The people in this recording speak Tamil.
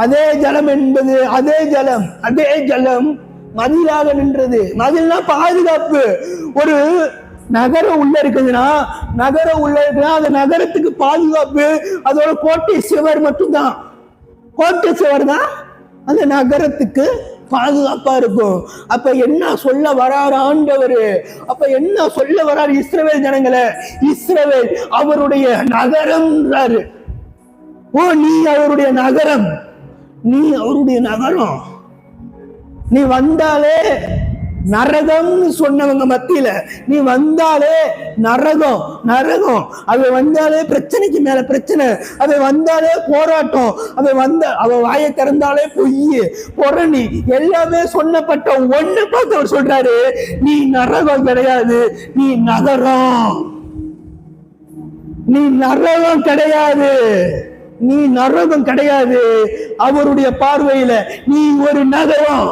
அதே ஜலம் என்பது அதே ஜலம் மதிலாக நின்றது. மதில்னா பாதுகாப்பு. ஒரு நகரம் உள்ள இருக்குதுன்னா அந்த நகரத்துக்கு பாதுகாப்பு அதோட கோட்டை சுவர் மட்டும்தான். கோட்டை சுவர் தான் அந்த நகரத்துக்கு பாதுகாப்பா இருக்கும். அப்ப என்ன சொல்ல வராரு ஆண்டவர்? அப்ப என்ன சொல்ல வராரு? இஸ்ரவேல் ஜனங்களே, இஸ்ரவேல் அவருடைய நகரம். நீ அவருடைய நகரம், நீ அவருடைய நகரம். நீ வந்தாலே நரகம்னு சொன்னவங்க மத்தியில நீ வந்தாலே நரகம். அவ வந்தாலே பிரச்சனைக்கு மேல பிரச்சனை, அவ வந்தாலே போராட்டம், அவ வாயை திறந்தாலே பொய் பொறணி எல்லாமே சொன்னப்பட்ட ஒண்ணு பார்த்து அவர் சொல்றாரு, நீ நரகம் கிடையாது, நீ நகரம். நீ நரகம் கிடையாது, நீ நரகம் கிடையாது. அவருடைய பார்வையில நீ ஒரு நகரம்.